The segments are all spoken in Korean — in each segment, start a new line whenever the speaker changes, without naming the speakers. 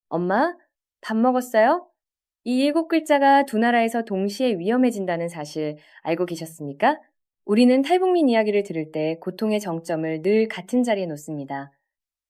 엄마, 밥 먹었어요? 이 7글자가 두 나라에서 동시에 위험해진다는 사실 알고 계셨습니까? 우리는 탈북민 이야기를 들을 때 고통의 정점을 늘 같은 자리에 놓습니다.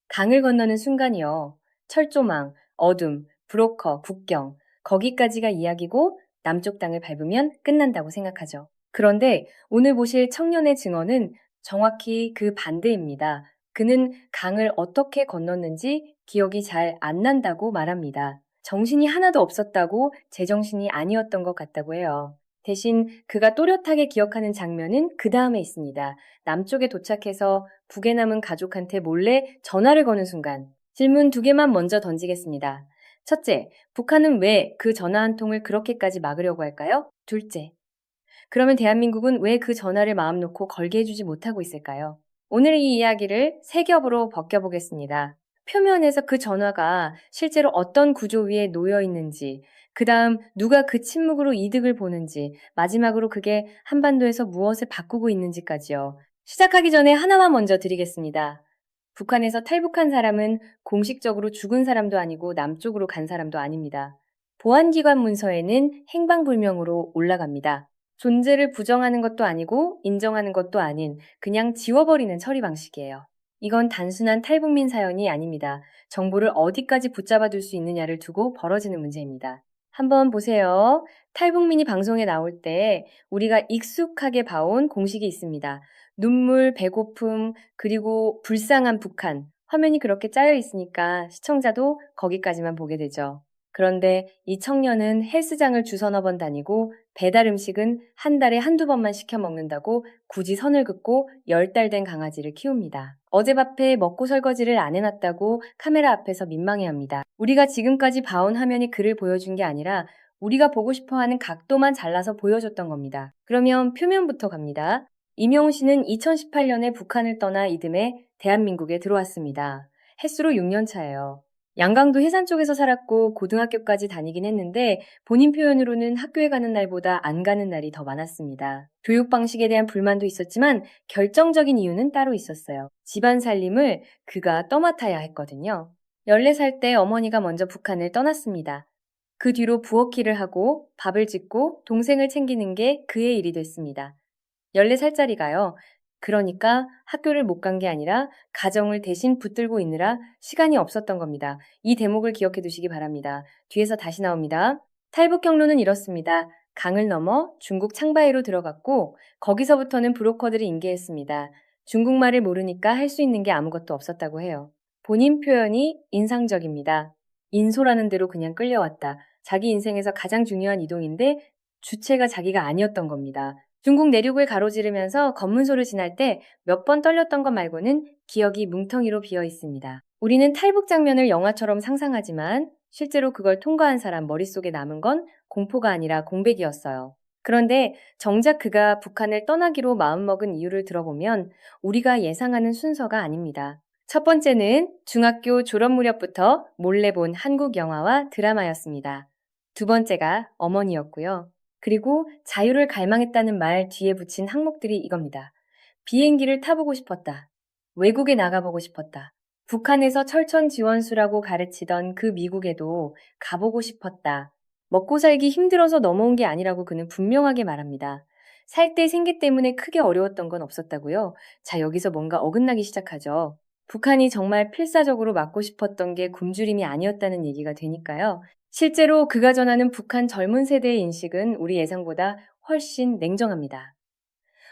강을 건너는 순간이요. 철조망, 어둠, 브로커, 국경, 거기까지가 이야기고 남쪽 땅을 밟으면 끝난다고 생각하죠. 그런데 오늘 보실 청년의 증언은 정확히 그 반대입니다. 그는 강을 어떻게 건넜는지 기억이 잘 안 난다고 말합니다. 정신이 하나도 없었다고 제정신이 아니었던 것 같다고 해요. 대신 그가 또렷하게 기억하는 장면은 그 다음에 있습니다. 남쪽에 도착해서 북에 남은 가족한테 몰래 전화를 거는 순간. 질문 2개만 먼저 던지겠습니다. 첫째, 북한은 왜 그 전화 한 통을 그렇게까지 막으려고 할까요? 둘째, 그러면 대한민국은 왜 그 전화를 마음 놓고 걸게 해주지 못하고 있을까요? 오늘 이 이야기를 세 겹으로 벗겨보겠습니다. 표면에서 그 전화가 실제로 어떤 구조 위에 놓여 있는지, 그 다음 누가 그 침묵으로 이득을 보는지, 마지막으로 그게 한반도에서 무엇을 바꾸고 있는지까지요. 시작하기 전에 하나만 먼저 드리겠습니다. 북한에서 탈북한 사람은 공식적으로 죽은 사람도 아니고 남쪽으로 간 사람도 아닙니다. 보안기관 문서에는 행방불명으로 올라갑니다. 존재를 부정하는 것도 아니고 인정하는 것도 아닌 그냥 지워버리는 처리 방식이에요. 이건 단순한 탈북민 사연이 아닙니다. 정보를 어디까지 붙잡아둘 수 있느냐를 두고 벌어지는 문제입니다. 한번 보세요. 탈북민이 방송에 나올 때 우리가 익숙하게 봐온 공식이 있습니다. 눈물, 배고픔, 그리고 불쌍한 북한. 화면이 그렇게 짜여 있으니까 시청자도 거기까지만 보게 되죠. 그런데 이 청년은 헬스장을 주서너 번 다니고 배달 음식은 한 달에 한두 번만 시켜 먹는다고 굳이 선을 긋고 10달 된 강아지를 키웁니다. 어젯밥에 먹고 설거지를 안 해놨다고 카메라 앞에서 민망해합니다. 우리가 지금까지 봐온 화면이 그를 보여준 게 아니라 우리가 보고 싶어하는 각도만 잘라서 보여줬던 겁니다. 그러면 표면부터 갑니다. 임영웅 씨는 2018년에 북한을 떠나 이듬해 대한민국에 들어왔습니다. 햇수로 6년 차예요. 양강도 해산 쪽에서 살았고 고등학교까지 다니긴 했는데 본인 표현으로는 학교에 가는 날보다 안 가는 날이 더 많았습니다. 교육 방식에 대한 불만도 있었지만 결정적인 이유는 따로 있었어요. 집안 살림을 그가 떠맡아야 했거든요. 14살 때 어머니가 먼저 북한을 떠났습니다. 그 뒤로 부엌일을 하고 밥을 짓고 동생을 챙기는 게 그의 일이 됐습니다. 14살짜리가요. 그러니까 학교를 못 간 게 아니라 가정을 대신 붙들고 있느라 시간이 없었던 겁니다. 이 대목을 기억해 두시기 바랍니다. 뒤에서 다시 나옵니다. 탈북 경로는 이렇습니다. 강을 넘어 중국 창바이로 들어갔고 거기서부터는 브로커들이 인계했습니다. 중국말을 모르니까 할 수 있는 게 아무것도 없었다고 해요. 본인 표현이 인상적입니다. 인소라는 대로 그냥 끌려왔다. 자기 인생에서 가장 중요한 이동인데 주체가 자기가 아니었던 겁니다. 중국 내륙을 가로지르면서 검문소를 지날 때 몇 번 떨렸던 것 말고는 기억이 뭉텅이로 비어 있습니다. 우리는 탈북 장면을 영화처럼 상상하지만 실제로 그걸 통과한 사람 머릿속에 남은 건 공포가 아니라 공백이었어요. 그런데 정작 그가 북한을 떠나기로 마음먹은 이유를 들어보면 우리가 예상하는 순서가 아닙니다. 첫 번째는 중학교 졸업 무렵부터 몰래 본 한국 영화와 드라마였습니다. 두 번째가 어머니였고요. 그리고 자유를 갈망했다는 말 뒤에 붙인 항목들이 이겁니다. 비행기를 타보고 싶었다. 외국에 나가보고 싶었다. 북한에서 철천 지원수라고 가르치던 그 미국에도 가보고 싶었다. 먹고 살기 힘들어서 넘어온 게 아니라고 그는 분명하게 말합니다. 살 때 생계 때문에 크게 어려웠던 건 없었다고요? 자, 여기서 뭔가 어긋나기 시작하죠. 북한이 정말 필사적으로 맞고 싶었던 게 굶주림이 아니었다는 얘기가 되니까요. 실제로 그가 전하는 북한 젊은 세대의 인식은 우리 예상보다 훨씬 냉정합니다.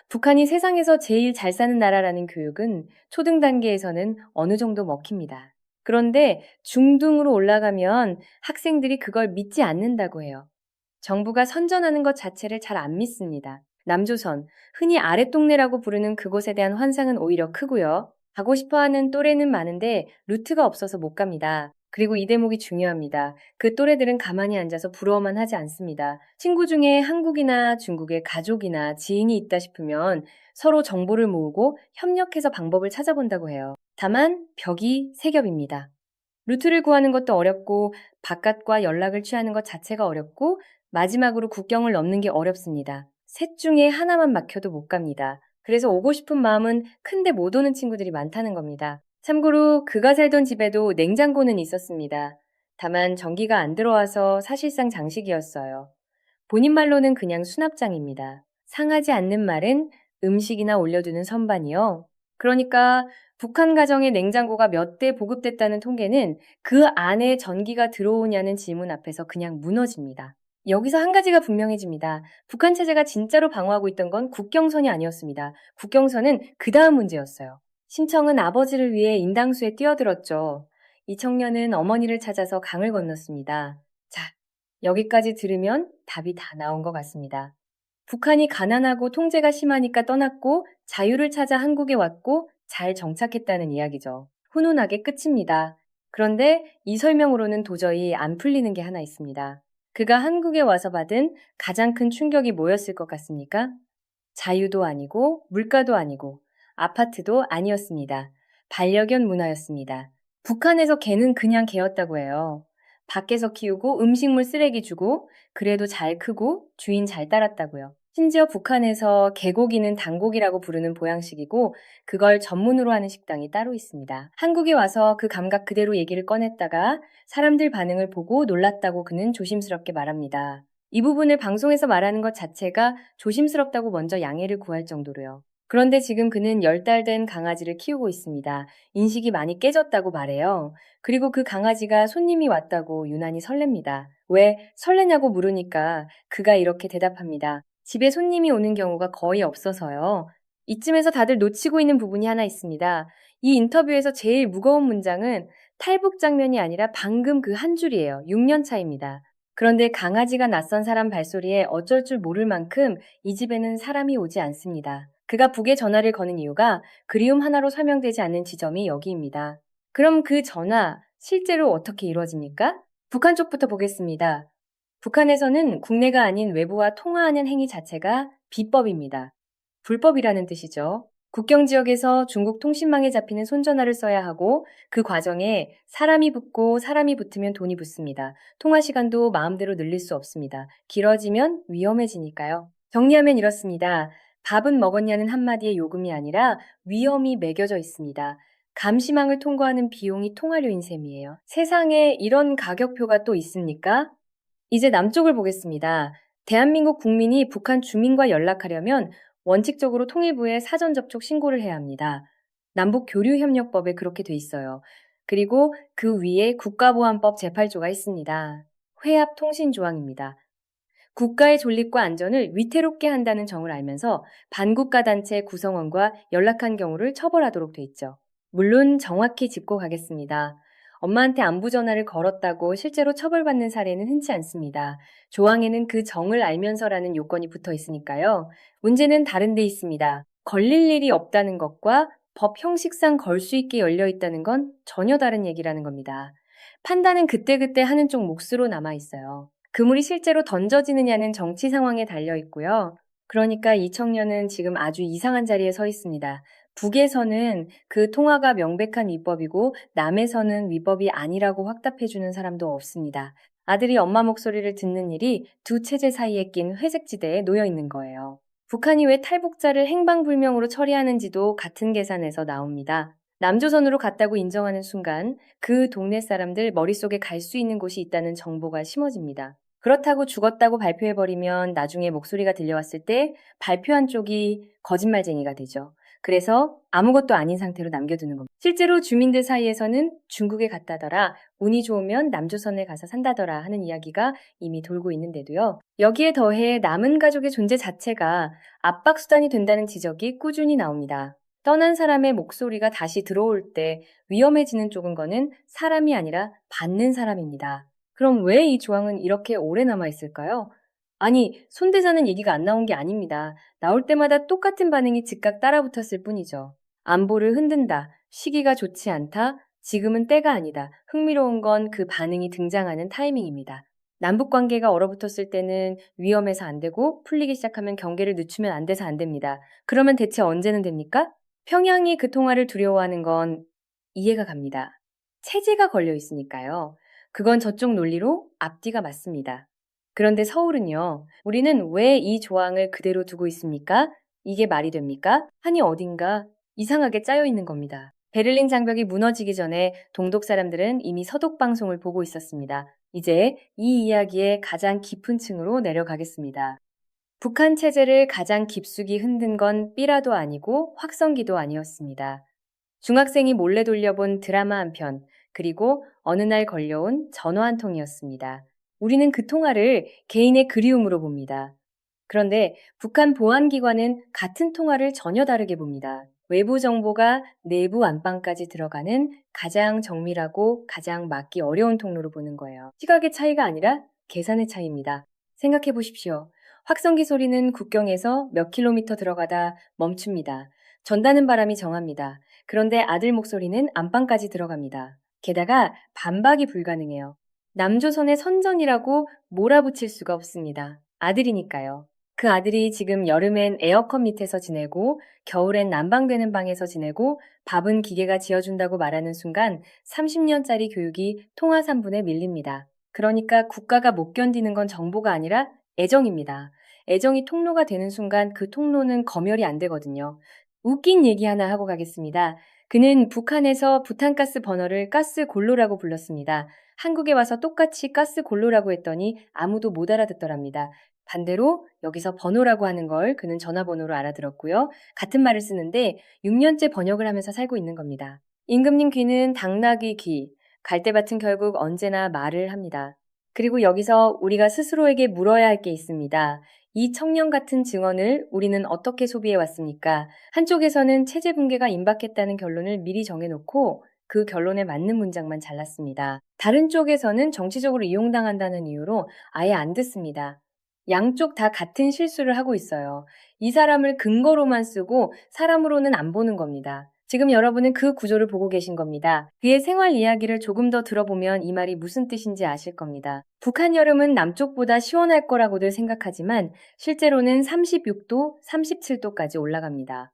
북한이 세상에서 제일 잘 사는 나라라는 교육은 초등 단계에서는 어느 정도 먹힙니다. 그런데 중등으로 올라가면 학생들이 그걸 믿지 않는다고 해요. 정부가 선전하는 것 자체를 잘 안 믿습니다. 남조선, 흔히 아랫동네라고 부르는 그곳에 대한 환상은 오히려 크고요. 가고 싶어하는 또래는 많은데 루트가 없어서 못 갑니다. 그리고 이 대목이 중요합니다. 그 또래들은 가만히 앉아서 부러워만 하지 않습니다. 친구 중에 한국이나 중국의 가족이나 지인이 있다 싶으면 서로 정보를 모으고 협력해서 방법을 찾아본다고 해요. 다만 벽이 세 겹입니다. 루트를 구하는 것도 어렵고 바깥과 연락을 취하는 것 자체가 어렵고 마지막으로 국경을 넘는 게 어렵습니다. 셋 중에 하나만 막혀도 못 갑니다. 그래서 오고 싶은 마음은 큰데 못 오는 친구들이 많다는 겁니다. 참고로 그가 살던 집에도 냉장고는 있었습니다. 다만 전기가 안 들어와서 사실상 장식이었어요. 본인 말로는 그냥 수납장입니다. 상하지 않는 말은 음식이나 올려두는 선반이요. 그러니까 북한 가정의 냉장고가 몇 대 보급됐다는 통계는 그 안에 전기가 들어오냐는 질문 앞에서 그냥 무너집니다. 여기서 한 가지가 분명해집니다. 북한 체제가 진짜로 방어하고 있던 건 국경선이 아니었습니다. 국경선은 그 다음 문제였어요. 신청은 아버지를 위해 인당수에 뛰어들었죠. 이 청년은 어머니를 찾아서 강을 건넜습니다. 자, 여기까지 들으면 답이 다 나온 것 같습니다. 북한이 가난하고 통제가 심하니까 떠났고 자유를 찾아 한국에 왔고 잘 정착했다는 이야기죠. 훈훈하게 끝입니다. 그런데 이 설명으로는 도저히 안 풀리는 게 하나 있습니다. 그가 한국에 와서 받은 가장 큰 충격이 뭐였을 것 같습니까? 자유도 아니고 물가도 아니고 아파트도 아니었습니다. 반려견 문화였습니다. 북한에서 개는 그냥 개였다고 해요. 밖에서 키우고 음식물 쓰레기 주고 그래도 잘 크고 주인 잘 따랐다고요. 심지어 북한에서 개고기는 단고기라고 부르는 보양식이고 그걸 전문으로 하는 식당이 따로 있습니다. 한국에 와서 그 감각 그대로 얘기를 꺼냈다가 사람들 반응을 보고 놀랐다고 그는 조심스럽게 말합니다. 이 부분을 방송에서 말하는 것 자체가 조심스럽다고 먼저 양해를 구할 정도로요. 그런데 지금 그는 10달 된 강아지를 키우고 있습니다. 인식이 많이 깨졌다고 말해요. 그리고 그 강아지가 손님이 왔다고 유난히 설렙니다. 왜 설레냐고 물으니까 그가 이렇게 대답합니다. 집에 손님이 오는 경우가 거의 없어서요. 이쯤에서 다들 놓치고 있는 부분이 하나 있습니다. 이 인터뷰에서 제일 무거운 문장은 탈북 장면이 아니라 방금 그 한 줄이에요. 6년 차입니다. 그런데 강아지가 낯선 사람 발소리에 어쩔 줄 모를 만큼 이 집에는 사람이 오지 않습니다. 그가 북에 전화를 거는 이유가 그리움 하나로 설명되지 않는 지점이 여기입니다. 그럼 그 전화 실제로 어떻게 이루어집니까? 북한 쪽부터 보겠습니다. 북한에서는 국내가 아닌 외부와 통화하는 행위 자체가 비법입니다. 불법이라는 뜻이죠. 국경 지역에서 중국 통신망에 잡히는 손전화를 써야 하고 그 과정에 사람이 붙고 사람이 붙으면 돈이 붙습니다. 통화 시간도 마음대로 늘릴 수 없습니다. 길어지면 위험해지니까요. 정리하면 이렇습니다. 밥은 먹었냐는 한마디의 요금이 아니라 위험이 매겨져 있습니다. 감시망을 통과하는 비용이 통화료인 셈이에요. 세상에 이런 가격표가 또 있습니까? 이제 남쪽을 보겠습니다. 대한민국 국민이 북한 주민과 연락하려면 원칙적으로 통일부에 사전 접촉 신고를 해야 합니다. 남북교류협력법에 그렇게 돼 있어요. 그리고 그 위에 국가보안법 제8조가 있습니다. 회합통신조항입니다. 국가의 존립과 안전을 위태롭게 한다는 점을 알면서 반국가 단체 구성원과 연락한 경우를 처벌하도록 돼 있죠. 물론 정확히 짚고 가겠습니다. 엄마한테 안부 전화를 걸었다고 실제로 처벌받는 사례는 흔치 않습니다. 조항에는 그 정을 알면서라는 요건이 붙어 있으니까요. 문제는 다른 데 있습니다. 걸릴 일이 없다는 것과 법 형식상 걸 수 있게 열려 있다는 건 전혀 다른 얘기라는 겁니다. 판단은 그때그때 하는 쪽 몫으로 남아 있어요. 그물이 실제로 던져지느냐는 정치 상황에 달려 있고요. 그러니까 이 청년은 지금 아주 이상한 자리에 서 있습니다. 북에서는 그 통화가 명백한 위법이고 남에서는 위법이 아니라고 확답해주는 사람도 없습니다. 아들이 엄마 목소리를 듣는 일이 두 체제 사이에 낀 회색지대에 놓여 있는 거예요. 북한이 왜 탈북자를 행방불명으로 처리하는지도 같은 계산에서 나옵니다. 남조선으로 갔다고 인정하는 순간 그 동네 사람들 머릿속에 갈 수 있는 곳이 있다는 정보가 심어집니다. 그렇다고 죽었다고 발표해버리면 나중에 목소리가 들려왔을 때 발표한 쪽이 거짓말쟁이가 되죠. 그래서 아무것도 아닌 상태로 남겨두는 겁니다. 실제로 주민들 사이에서는 중국에 갔다더라, 운이 좋으면 남조선에 가서 산다더라 하는 이야기가 이미 돌고 있는데도요. 여기에 더해 남은 가족의 존재 자체가 압박수단이 된다는 지적이 꾸준히 나옵니다. 떠난 사람의 목소리가 다시 들어올 때 위험해지는 쪽은 거는 사람이 아니라 받는 사람입니다. 그럼 왜 이 조항은 이렇게 오래 남아있을까요? 아니, 손대자는 얘기가 안 나온 게 아닙니다. 나올 때마다 똑같은 반응이 즉각 따라붙었을 뿐이죠. 안보를 흔든다. 시기가 좋지 않다. 지금은 때가 아니다. 흥미로운 건 그 반응이 등장하는 타이밍입니다. 남북 관계가 얼어붙었을 때는 위험해서 안 되고 풀리기 시작하면 경계를 늦추면 안 돼서 안 됩니다. 그러면 대체 언제는 됩니까? 평양이 그 통화를 두려워하는 건 이해가 갑니다. 체제가 걸려 있으니까요. 그건 저쪽 논리로 앞뒤가 맞습니다. 그런데 서울은요, 우리는 왜 이 조항을 그대로 두고 있습니까? 이게 말이 됩니까? 한이 어딘가 이상하게 짜여 있는 겁니다. 베를린 장벽이 무너지기 전에 동독 사람들은 이미 서독 방송을 보고 있었습니다. 이제 이 이야기의 가장 깊은 층으로 내려가겠습니다. 북한 체제를 가장 깊숙이 흔든 건 삐라도 아니고 확성기도 아니었습니다. 중학생이 몰래 돌려본 드라마 한 편, 그리고 어느 날 걸려온 전화 한 통이었습니다. 우리는 그 통화를 개인의 그리움으로 봅니다. 그런데 북한 보안기관은 같은 통화를 전혀 다르게 봅니다. 외부 정보가 내부 안방까지 들어가는 가장 정밀하고 가장 막기 어려운 통로로 보는 거예요. 시각의 차이가 아니라 계산의 차이입니다. 생각해 보십시오. 확성기 소리는 국경에서 몇 킬로미터 들어가다 멈춥니다. 전다는 바람이 정합니다. 그런데 아들 목소리는 안방까지 들어갑니다. 게다가 반박이 불가능해요. 남조선의 선전이라고 몰아붙일 수가 없습니다. 아들이니까요. 그 아들이 지금 여름엔 에어컨 밑에서 지내고 겨울엔 난방되는 방에서 지내고 밥은 기계가 지어준다고 말하는 순간 30년짜리 교육이 통화 3분에 밀립니다. 그러니까 국가가 못 견디는 건 정보가 아니라 애정입니다. 애정이 통로가 되는 순간 그 통로는 검열이 안 되거든요. 웃긴 얘기 하나 하고 가겠습니다. 그는 북한에서 부탄가스 버너를 가스골로라고 불렀습니다. 한국에 와서 똑같이 가스골로라고 했더니 아무도 못 알아듣더랍니다. 반대로 여기서 번호라고 하는 걸 그는 전화번호로 알아들었고요. 같은 말을 쓰는데 6년째 번역을 하면서 살고 있는 겁니다. 임금님 귀는 당나귀 귀, 갈대밭은 결국 언제나 말을 합니다. 그리고 여기서 우리가 스스로에게 물어야 할 게 있습니다. 이 청년 같은 증언을 우리는 어떻게 소비해 왔습니까? 한쪽에서는 체제 붕괴가 임박했다는 결론을 미리 정해놓고 그 결론에 맞는 문장만 잘랐습니다. 다른 쪽에서는 정치적으로 이용당한다는 이유로 아예 안 듣습니다. 양쪽 다 같은 실수를 하고 있어요. 이 사람을 근거로만 쓰고 사람으로는 안 보는 겁니다. 지금 여러분은 그 구조를 보고 계신 겁니다. 그의 생활 이야기를 조금 더 들어보면 이 말이 무슨 뜻인지 아실 겁니다. 북한 여름은 남쪽보다 시원할 거라고들 생각하지만 실제로는 36도, 37도까지 올라갑니다.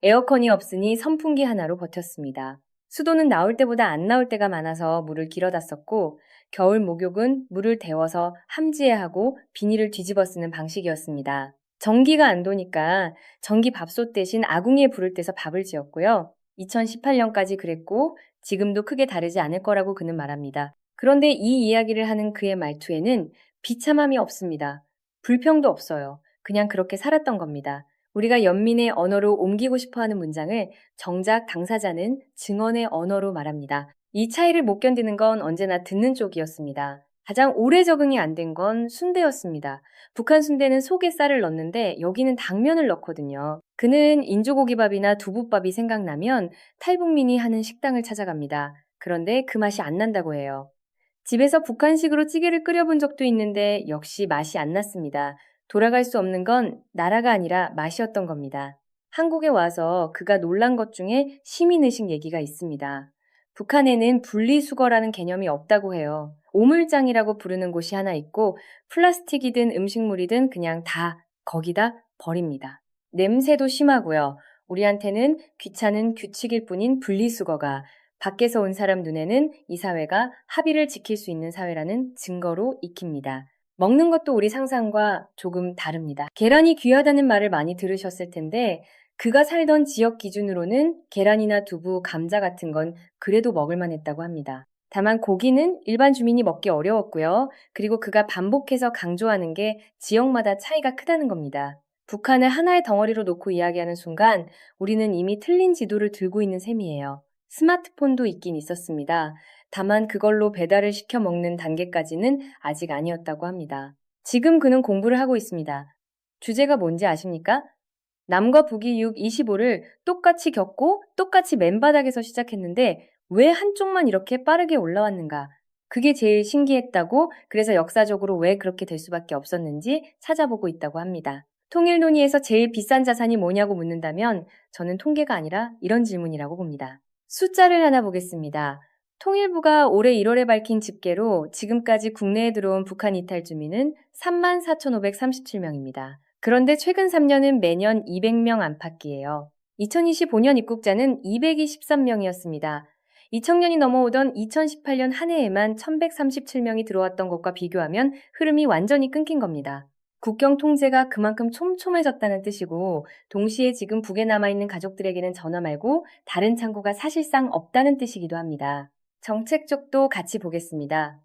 에어컨이 없으니 선풍기 하나로 버텼습니다. 수도는 나올 때보다 안 나올 때가 많아서 물을 길어다 썼고 겨울 목욕은 물을 데워서 함지에 하고 비닐을 뒤집어 쓰는 방식이었습니다. 전기가 안 도니까 전기 밥솥 대신 아궁이에 불을 떼서 밥을 지었고요. 2018년까지 그랬고 지금도 크게 다르지 않을 거라고 그는 말합니다. 그런데 이 이야기를 하는 그의 말투에는 비참함이 없습니다. 불평도 없어요. 그냥 그렇게 살았던 겁니다. 우리가 연민의 언어로 옮기고 싶어하는 문장을 정작 당사자는 증언의 언어로 말합니다. 이 차이를 못 견디는 건 언제나 듣는 쪽이었습니다. 가장 오래 적응이 안 된 건 순대였습니다. 북한 순대는 속에 쌀을 넣는데 여기는 당면을 넣거든요. 그는 인조고기밥이나 두부밥이 생각나면 탈북민이 하는 식당을 찾아갑니다. 그런데 그 맛이 안 난다고 해요. 집에서 북한식으로 찌개를 끓여본 적도 있는데 역시 맛이 안 났습니다. 돌아갈 수 없는 건 나라가 아니라 맛이었던 겁니다. 한국에 와서 그가 놀란 것 중에 시민의식 얘기가 있습니다. 북한에는 분리수거라는 개념이 없다고 해요. 오물장이라고 부르는 곳이 하나 있고 플라스틱이든 음식물이든 그냥 다 거기다 버립니다. 냄새도 심하고요. 우리한테는 귀찮은 규칙일 뿐인 분리수거가 밖에서 온 사람 눈에는 이 사회가 합의를 지킬 수 있는 사회라는 증거로 익힙니다. 먹는 것도 우리 상상과 조금 다릅니다. 계란이 귀하다는 말을 많이 들으셨을 텐데 그가 살던 지역 기준으로는 계란이나 두부, 감자 같은 건 그래도 먹을만 했다고 합니다. 다만 고기는 일반 주민이 먹기 어려웠고요. 그리고 그가 반복해서 강조하는 게 지역마다 차이가 크다는 겁니다. 북한을 하나의 덩어리로 놓고 이야기하는 순간 우리는 이미 틀린 지도를 들고 있는 셈이에요. 스마트폰도 있긴 있었습니다. 다만 그걸로 배달을 시켜 먹는 단계까지는 아직 아니었다고 합니다. 지금 그는 공부를 하고 있습니다. 주제가 뭔지 아십니까? 남과 북이 6.25를 똑같이 겪고 똑같이 맨바닥에서 시작했는데 왜 한쪽만 이렇게 빠르게 올라왔는가? 그게 제일 신기했다고 그래서 역사적으로 왜 그렇게 될 수밖에 없었는지 찾아보고 있다고 합니다. 통일 논의에서 제일 비싼 자산이 뭐냐고 묻는다면 저는 통계가 아니라 이런 질문이라고 봅니다. 숫자를 하나 보겠습니다. 통일부가 올해 1월에 밝힌 집계로 지금까지 국내에 들어온 북한 이탈 주민은 34,537명입니다. 그런데 최근 3년은 매년 200명 안팎이에요. 2025년 입국자는 223명이었습니다. 2,000년이 넘어오던 2018년 한 해에만 1,137명이 들어왔던 것과 비교하면 흐름이 완전히 끊긴 겁니다. 국경 통제가 그만큼 촘촘해졌다는 뜻이고, 동시에 지금 북에 남아있는 가족들에게는 전화 말고 다른 창구가 사실상 없다는 뜻이기도 합니다. 정책 쪽도 같이 보겠습니다.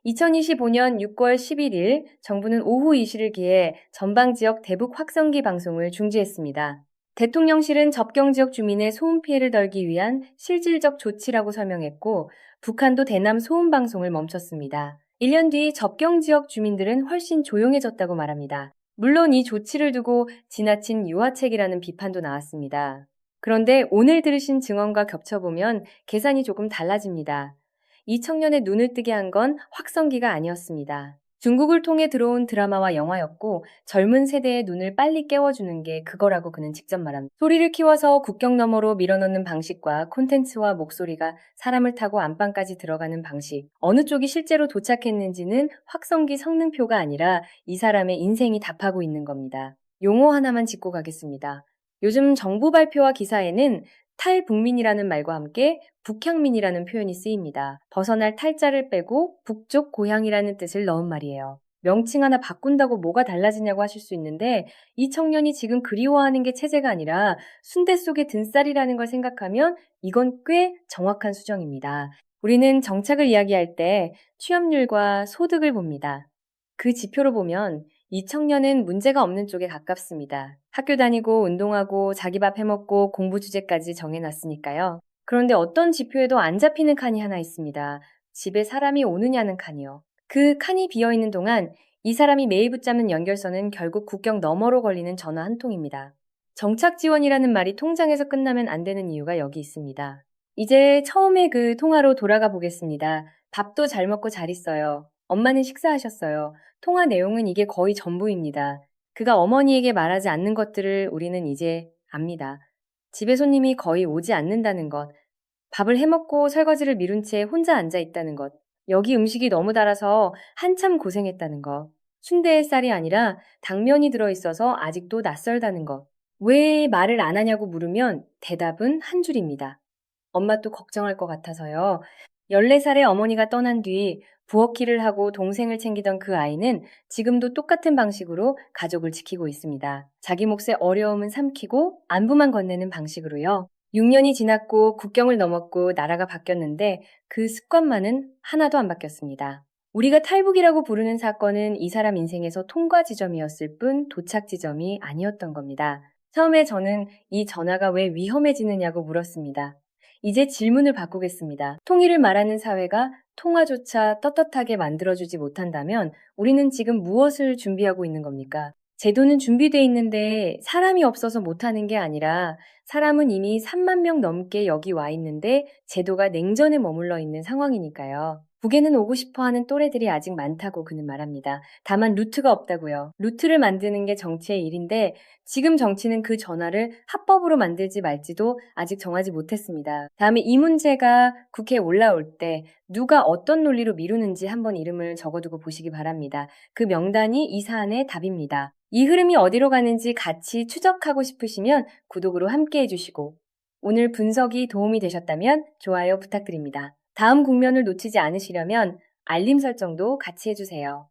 2025년 6월 11일 정부는 오후 2시를 기해 전방지역 대북 확성기 방송을 중지했습니다. 대통령실은 접경지역 주민의 소음 피해를 덜기 위한 실질적 조치라고 설명했고, 북한도 대남 소음 방송을 멈췄습니다. 1년 뒤 접경지역 주민들은 훨씬 조용해졌다고 말합니다. 물론 이 조치를 두고 지나친 유화책이라는 비판도 나왔습니다. 그런데 오늘 들으신 증언과 겹쳐보면 계산이 조금 달라집니다. 이 청년의 눈을 뜨게 한 건 확성기가 아니었습니다. 중국을 통해 들어온 드라마와 영화였고 젊은 세대의 눈을 빨리 깨워주는 게 그거라고 그는 직접 말합니다. 소리를 키워서 국경 너머로 밀어넣는 방식과 콘텐츠와 목소리가 사람을 타고 안방까지 들어가는 방식, 어느 쪽이 실제로 도착했는지는 확성기 성능표가 아니라 이 사람의 인생이 답하고 있는 겁니다. 용어 하나만 짚고 가겠습니다. 요즘 정부 발표와 기사에는 탈북민이라는 말과 함께 북향민이라는 표현이 쓰입니다. 벗어날 탈자를 빼고 북쪽 고향이라는 뜻을 넣은 말이에요. 명칭 하나 바꾼다고 뭐가 달라지냐고 하실 수 있는데 이 청년이 지금 그리워하는 게 체제가 아니라 순대 속의 등살이라는 걸 생각하면 이건 꽤 정확한 수정입니다. 우리는 정착을 이야기할 때 취업률과 소득을 봅니다. 그 지표로 보면 이 청년은 문제가 없는 쪽에 가깝습니다. 학교 다니고 운동하고 자기 밥 해먹고 공부 주제까지 정해놨으니까요. 그런데 어떤 지표에도 안 잡히는 칸이 하나 있습니다. 집에 사람이 오느냐는 칸이요. 그 칸이 비어있는 동안 이 사람이 매일 붙잡는 연결선은 결국 국경 너머로 걸리는 전화 한 통입니다. 정착 지원이라는 말이 통장에서 끝나면 안 되는 이유가 여기 있습니다. 이제 처음에 그 통화로 돌아가 보겠습니다. 밥도 잘 먹고 잘 있어요. 엄마는 식사하셨어요. 통화 내용은 이게 거의 전부입니다. 그가 어머니에게 말하지 않는 것들을 우리는 이제 압니다. 집에 손님이 거의 오지 않는다는 것, 밥을 해먹고 설거지를 미룬 채 혼자 앉아 있다는 것, 여기 음식이 너무 달아서 한참 고생했다는 것, 순대의 쌀이 아니라 당면이 들어있어서 아직도 낯설다는 것, 왜 말을 안 하냐고 물으면 대답은 한 줄입니다. 엄마 또 걱정할 것 같아서요. 14살의 어머니가 떠난 뒤 부엌일을 하고 동생을 챙기던 그 아이는 지금도 똑같은 방식으로 가족을 지키고 있습니다. 자기 몫의 어려움은 삼키고 안부만 건네는 방식으로요. 6년이 지났고 국경을 넘었고 나라가 바뀌었는데 그 습관만은 하나도 안 바뀌었습니다. 우리가 탈북이라고 부르는 사건은 이 사람 인생에서 통과 지점이었을 뿐 도착 지점이 아니었던 겁니다. 처음에 저는 이 전화가 왜 위험해지느냐고 물었습니다. 이제 질문을 바꾸겠습니다. 통일을 말하는 사회가 통화조차 떳떳하게 만들어주지 못한다면 우리는 지금 무엇을 준비하고 있는 겁니까? 제도는 준비돼 있는데 사람이 없어서 못하는 게 아니라 사람은 이미 3만 명 넘게 여기 와 있는데 제도가 냉전에 머물러 있는 상황이니까요. 북에는 오고 싶어 하는 또래들이 아직 많다고 그는 말합니다. 다만 루트가 없다고요. 루트를 만드는 게 정치의 일인데 지금 정치는 그 전화를 합법으로 만들지 말지도 아직 정하지 못했습니다. 다음에 이 문제가 국회에 올라올 때 누가 어떤 논리로 미루는지 한번 이름을 적어두고 보시기 바랍니다. 그 명단이 이 사안의 답입니다. 이 흐름이 어디로 가는지 같이 추적하고 싶으시면 구독으로 함께 해주시고 오늘 분석이 도움이 되셨다면 좋아요 부탁드립니다. 다음 국면을 놓치지 않으시려면 알림 설정도 같이 해주세요.